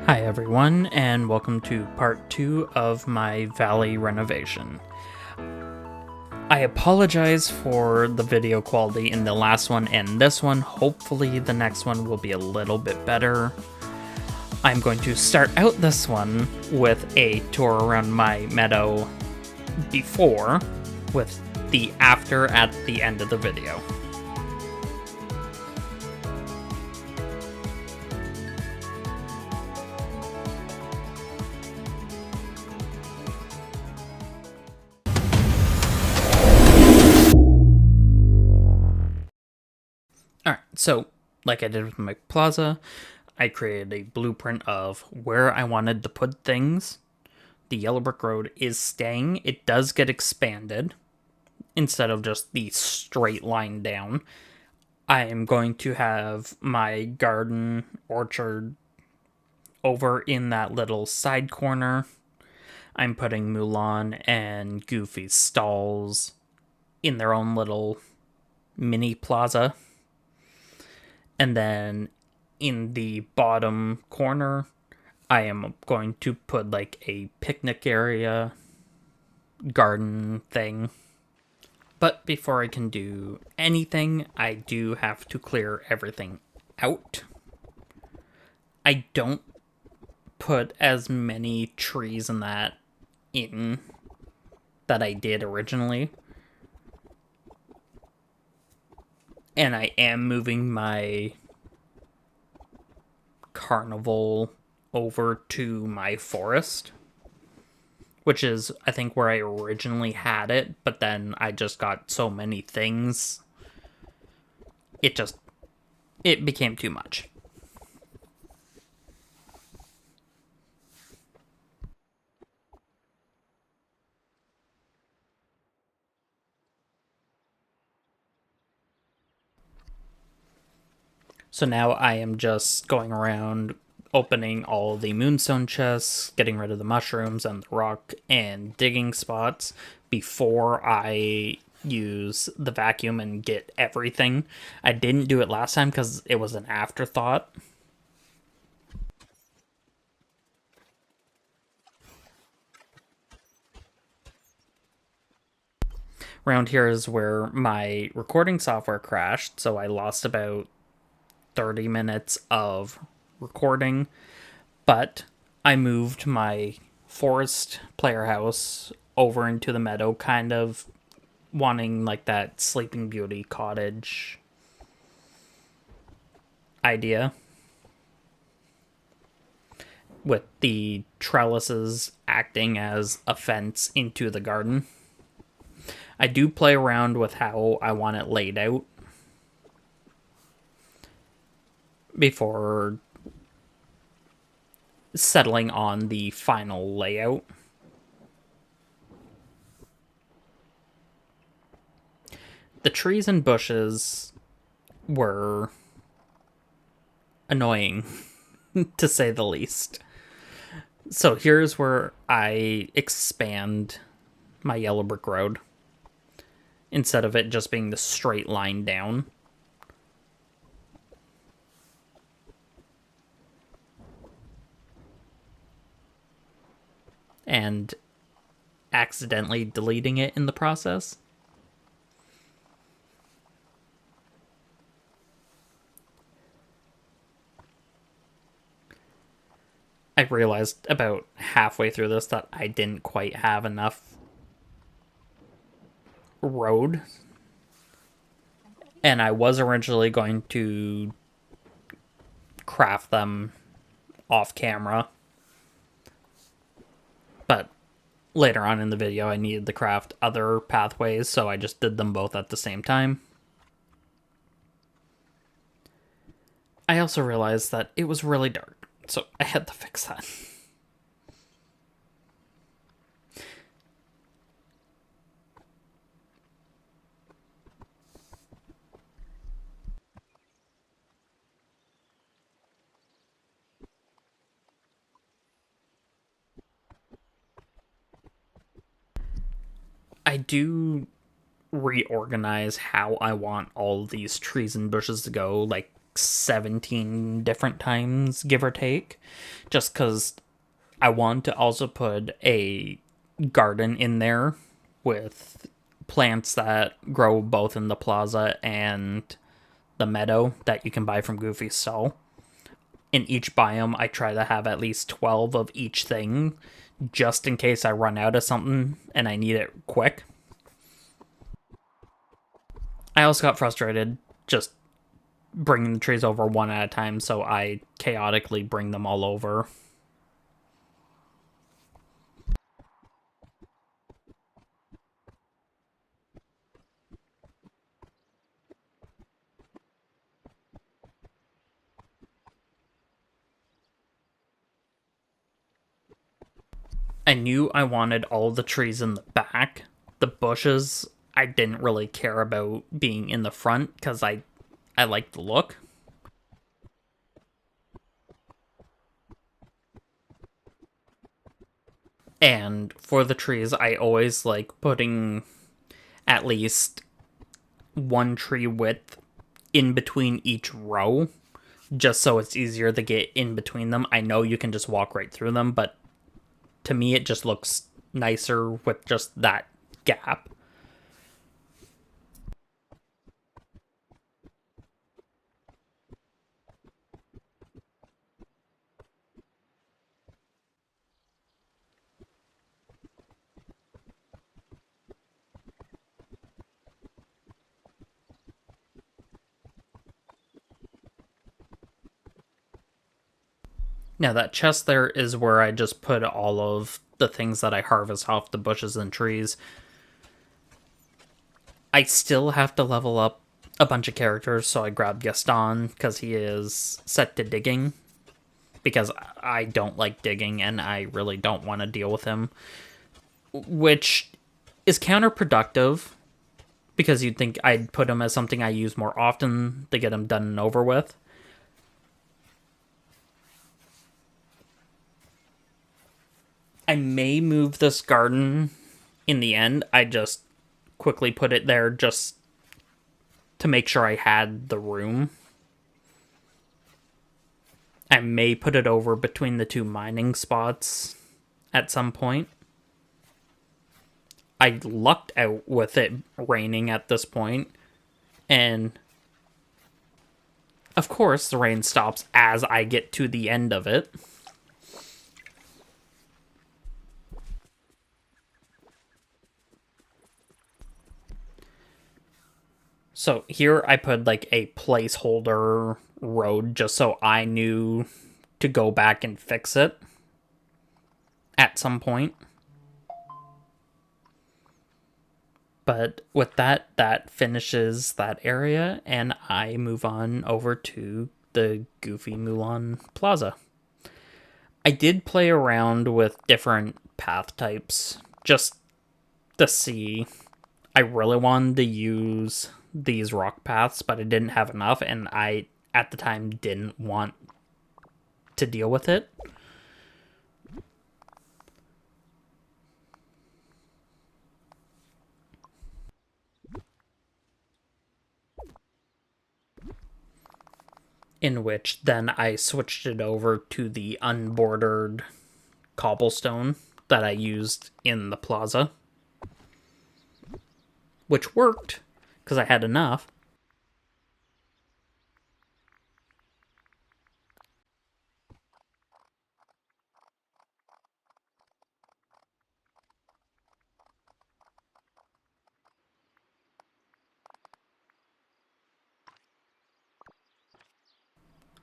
Hi everyone, and welcome to part 2 of my valley renovation. I apologize for the video quality in the last one and this one. Hopefully the next one will be a little bit better. I'm going to start out this one with a tour around my meadow before, with the after at the end of the video. Alright, so like I did with my plaza, I created a blueprint of where I wanted to put things. The yellow brick road is staying. It does get expanded instead of just the straight line down. I am going to have my garden orchard over in that little side corner. I'm putting Mulan and Goofy's stalls in their own little mini plaza. And then in the bottom corner, I am going to put like a picnic area, garden thing. But before I can do anything, I do have to clear everything out. I don't put as many trees in that I did originally. And I am moving my carnival over to my forest, which is, I think, where I originally had it, but then I just got so many things. It became too much. So now I am just going around opening all the moonstone chests, getting rid of the mushrooms and the rock, and digging spots before I use the vacuum and get everything. I didn't do it last time because it was an afterthought. Around here is where my recording software crashed, so I lost about 30 minutes of recording, but I moved my forest player house over into the meadow, kind of wanting like that Sleeping Beauty cottage idea, with the trellises acting as a fence into the garden. I do play around with how I want it laid out before settling on the final layout. The trees and bushes were annoying, to say the least. So here's where I expand my yellow brick road, instead of it just being the straight line down. And accidentally deleting it in the process. I realized about halfway through this that I didn't quite have enough road. And I was originally going to craft them off camera, but later on in the video I needed to craft other pathways, so I just did them both at the same time. I also realized that it was really dark, so I had to fix that. I do reorganize how I want all these trees and bushes to go, like 17 different times, give or take, just because I want to also put a garden in there with plants that grow both in the plaza and the meadow that you can buy from Goofy's stall. In each biome, I try to have at least 12 of each thing, just in case I run out of something and I need it quick. I also got frustrated just bringing the trees over one at a time, so I chaotically bring them all over. I knew I wanted all the trees in the back. The bushes, I didn't really care about being in the front because I like the look. And for the trees, I always like putting at least one tree width in between each row, just so it's easier to get in between them. I know you can just walk right through them, but to me, it just looks nicer with just that gap. Now, that chest there is where I just put all of the things that I harvest off the bushes and trees. I still have to level up a bunch of characters, so I grabbed Gaston because he is set to digging. Because I don't like digging and I really don't want to deal with him. Which is counterproductive because you'd think I'd put him as something I use more often to get him done and over with. I may move this garden in the end. I just quickly put it there just to make sure I had the room. I may put it over between the two mining spots at some point. I lucked out with it raining at this point, and of course the rain stops as I get to the end of it. So here I put like a placeholder road just so I knew to go back and fix it at some point. But with that, that finishes that area, and I move on over to the Goofy Mulan Plaza. I did play around with different path types just to see. I really wanted to use these rock paths, but I didn't have enough, and I, at the time, didn't want to deal with it. In which then I switched it over to the unbordered cobblestone that I used in the plaza, which worked because I had enough.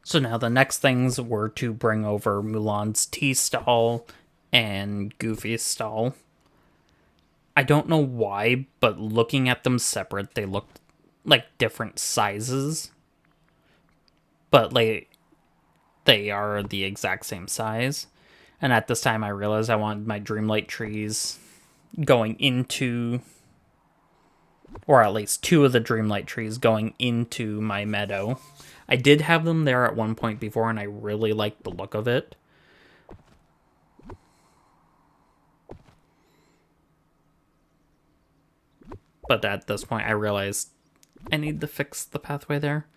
So now the next things were to bring over Mulan's tea stall and Goofy's stall. I don't know why, but looking at them separate, they looked like different sizes. But like they are the exact same size. And at this time I realized I wanted my Dreamlight trees going into, or at least two of the Dreamlight trees going into my meadow. I did have them there at one point before, and I really liked the look of it. But at this point, I realized I need to fix the pathway there.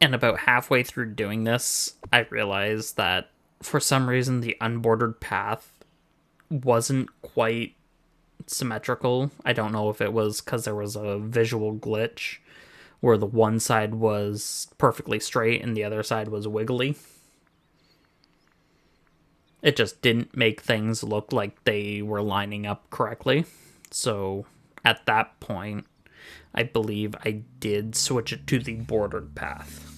And about halfway through doing this, I realized that for some reason the unbordered path wasn't quite symmetrical. I don't know if it was because there was a visual glitch where the one side was perfectly straight and the other side was wiggly. It just didn't make things look like they were lining up correctly. So at that point, I believe I did switch it to the bordered path.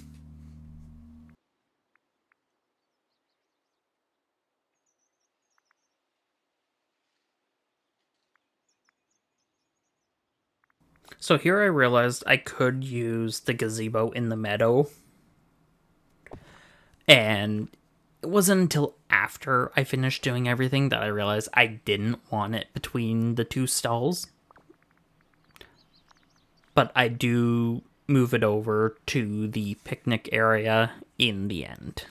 So here I realized I could use the gazebo in the meadow, and it wasn't until after I finished doing everything that I realized I didn't want it between the two stalls. But I do move it over to the picnic area in the end.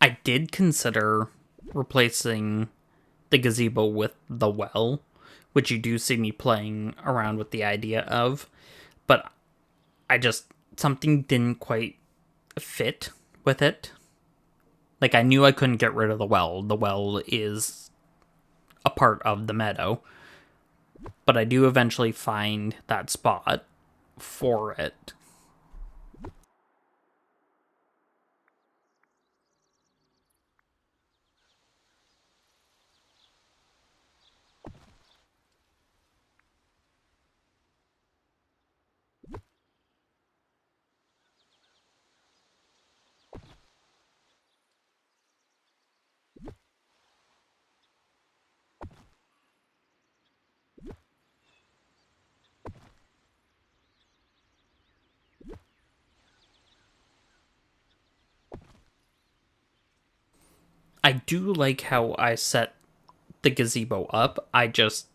I did consider replacing the gazebo with the well, which you do see me playing around with the idea of, but I just, something didn't quite fit with it. Like, I knew I couldn't get rid of the well. The well is a part of the meadow, but I do eventually find that spot for it. I do like how I set the gazebo up. I just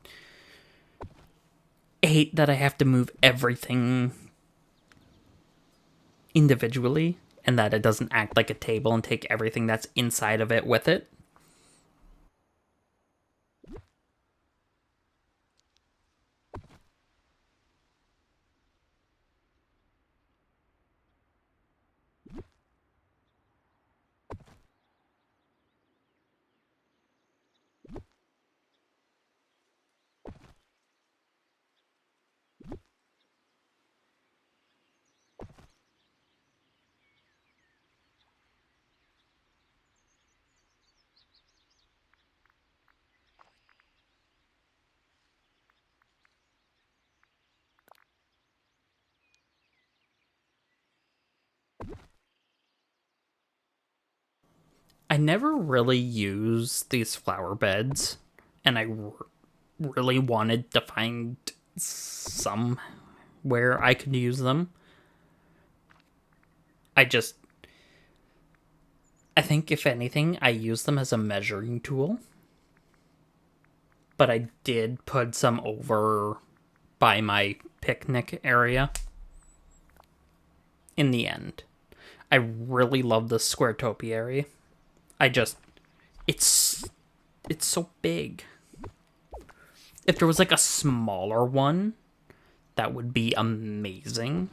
hate that I have to move everything individually and that it doesn't act like a table and take everything that's inside of it with it. I never really use these flower beds, and really wanted to find somewhere I could use them. I just, I think if anything, I use them as a measuring tool. But I did put some over by my picnic area in the end. I really love the square topiary. I just it's it's so big. If there was like a smaller one, that would be amazing.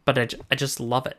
But I just love it.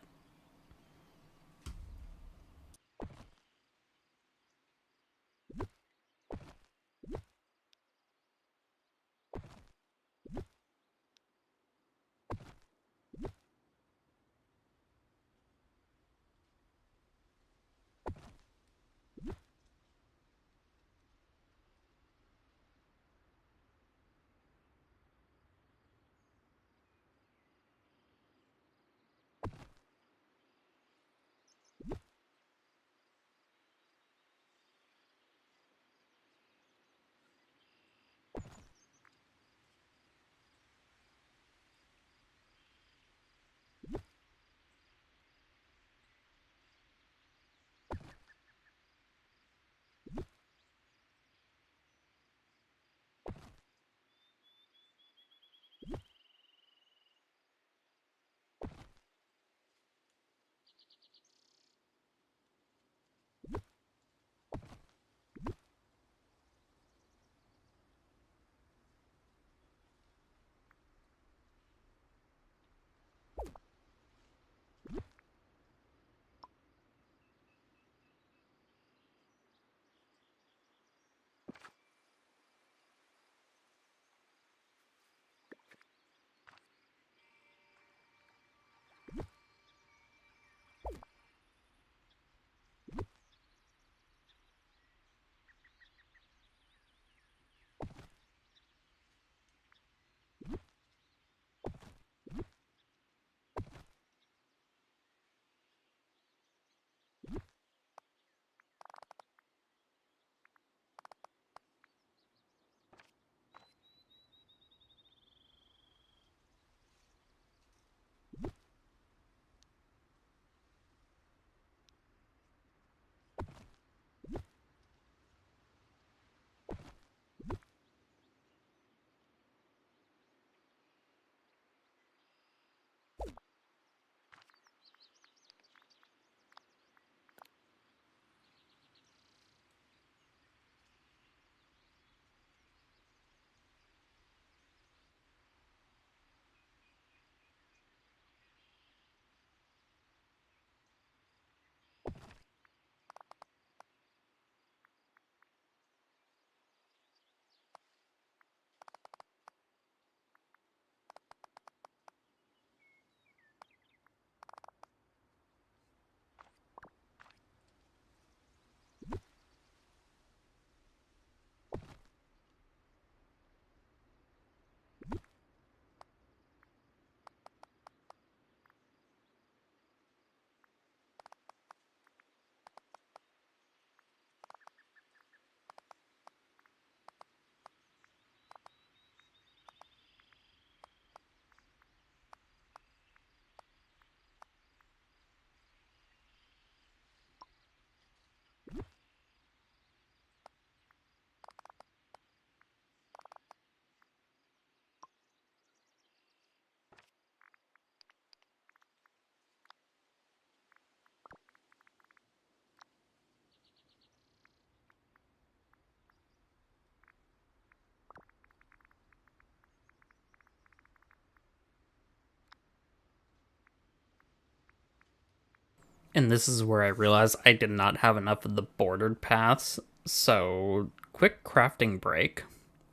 And this is where I realized I did not have enough of the bordered paths. So, quick crafting break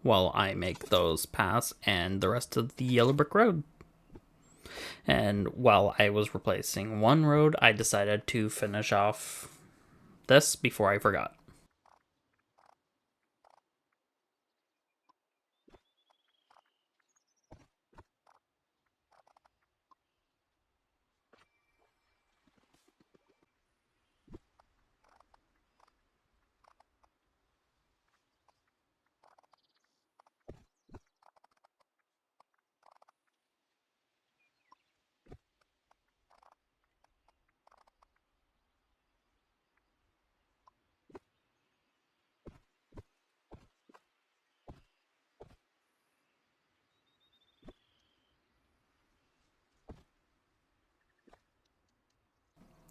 while I make those paths and the rest of the yellow brick road. And while I was replacing one road, I decided to finish off this before I forgot.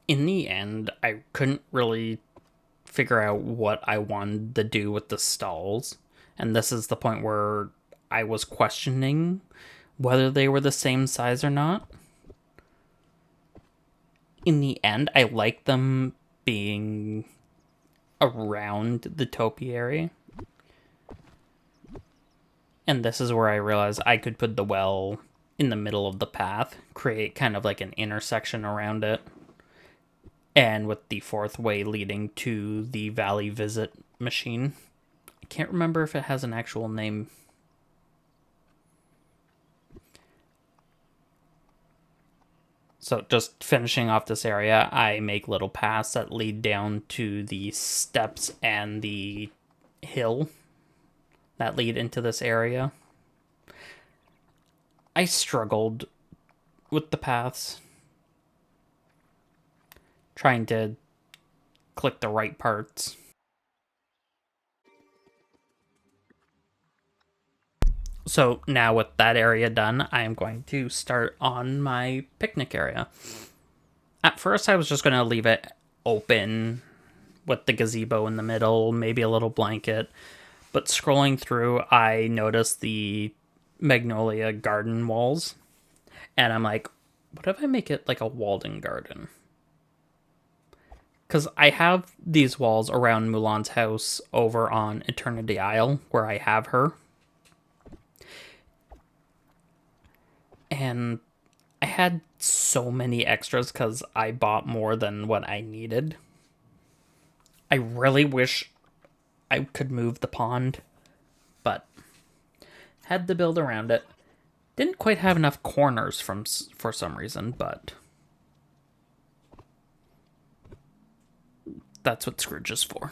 In the end, I couldn't really figure out what I wanted to do with the stalls. And this is the point where I was questioning whether they were the same size or not. In the end, I like them being around the topiary. And this is where I realized I could put the well in the middle of the path, create kind of like an intersection around it. And with the fourth way leading to the Valley Visit machine. I can't remember if it has an actual name. So just finishing off this area, I make little paths that lead down to the steps and the hill that lead into this area. I struggled with the paths, trying to click the right parts. So now with that area done, I am going to start on my picnic area. At first, I was just going to leave it open with the gazebo in the middle, maybe a little blanket. But scrolling through, I noticed the magnolia garden walls. And I'm like, what if I make it like a walled-in garden? Because I have these walls around Mulan's house over on Eternity Isle, where I have her. And I had so many extras because I bought more than what I needed. I really wish I could move the pond, but had to build around it. Didn't quite have enough corners for some reason, but that's what Scrooge is for.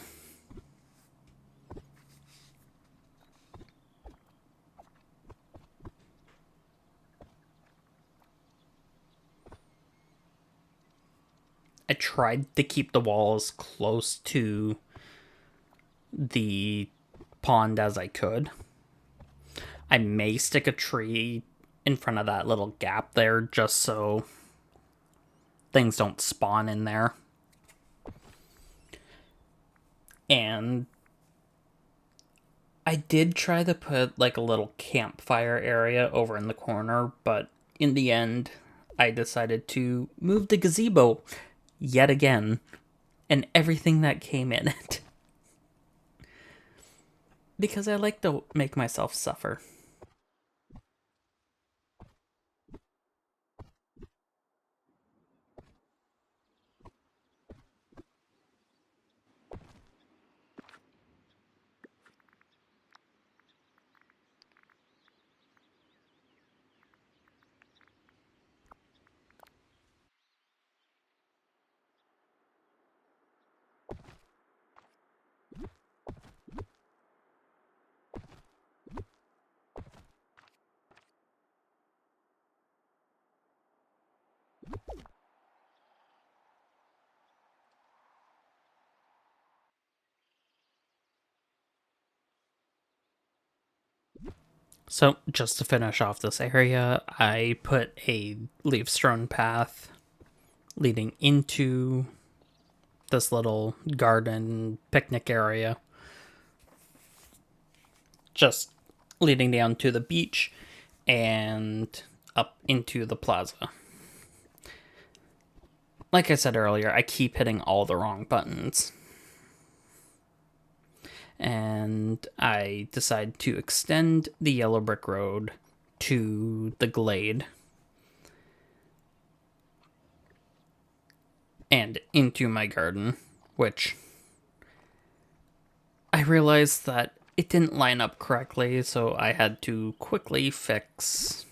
I tried to keep the walls close to the pond as I could. I may stick a tree in front of that little gap there just so things don't spawn in there. And I did try to put like a little campfire area over in the corner, but in the end, I decided to move the gazebo yet again and everything that came in it. Because I like to make myself suffer. So, just to finish off this area, I put a leaf strewn path leading into this little garden picnic area, just leading down to the beach and up into the plaza. Like I said earlier, I keep hitting all the wrong buttons. And I decide to extend the yellow brick road to the glade and into my garden, which I realized that it didn't line up correctly, so I had to quickly fix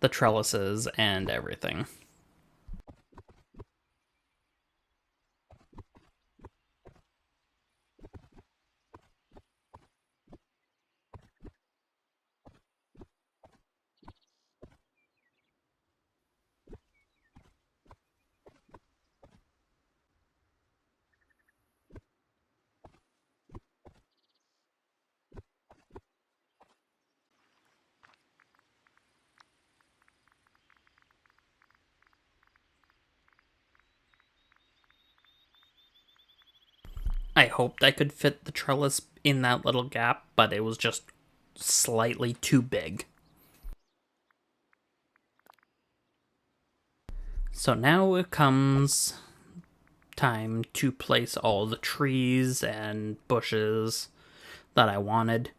the trellises and everything. I hoped I could fit the trellis in that little gap, but it was just slightly too big. So now it comes time to place all the trees and bushes that I wanted.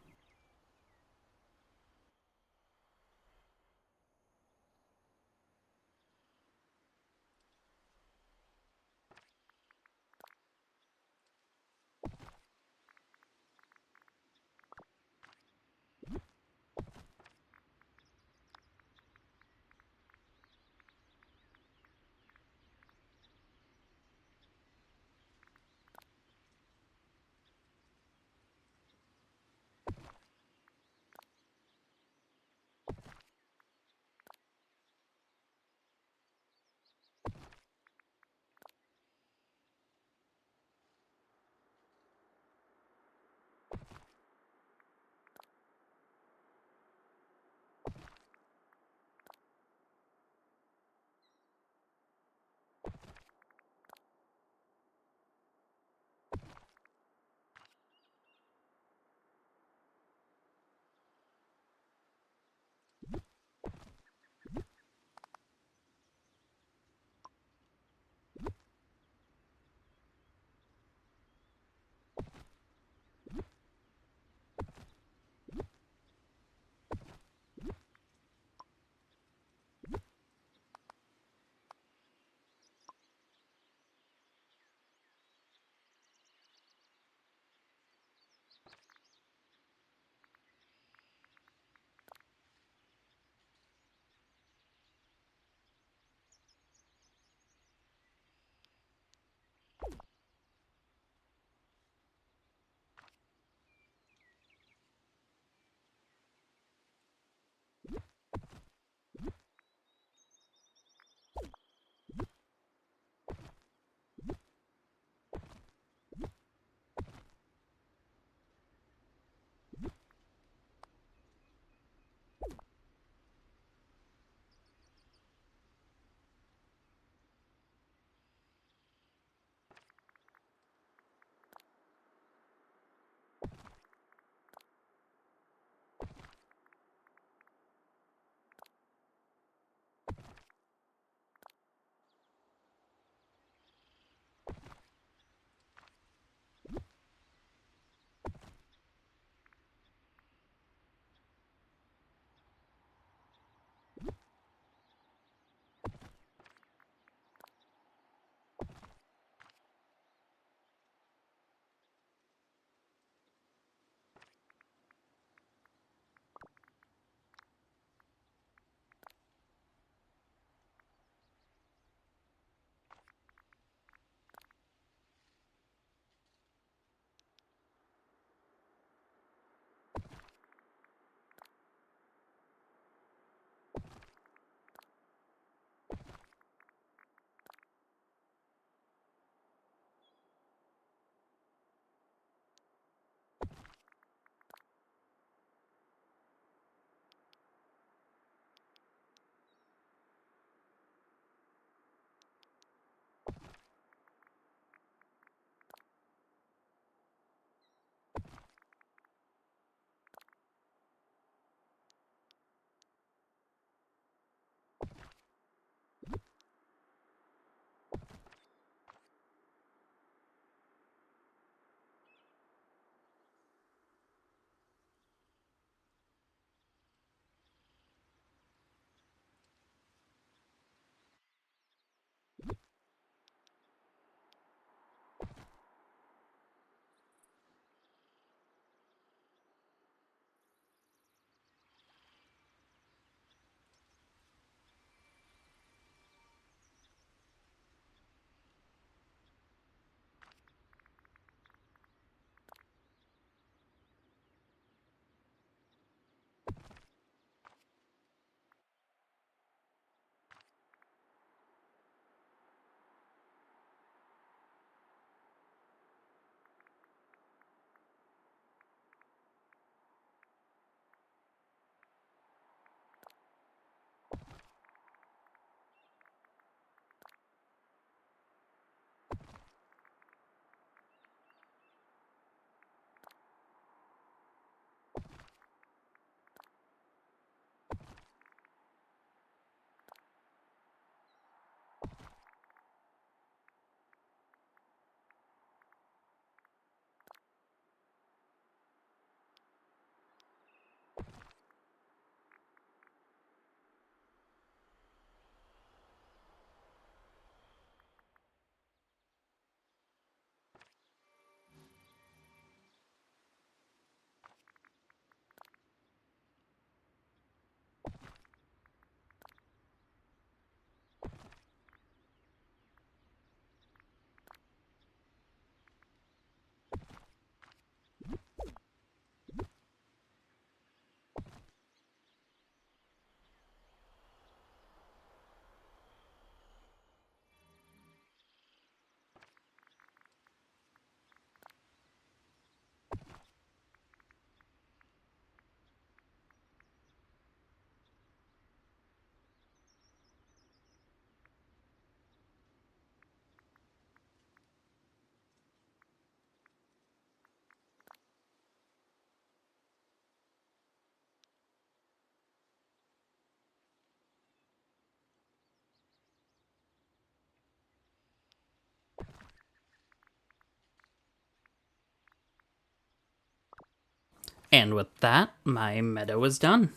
And with that, my meadow is done.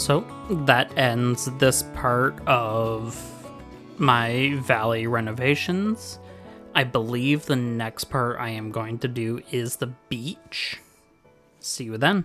So that ends this part of my valley renovations. I believe the next part I am going to do is the beach. See you then.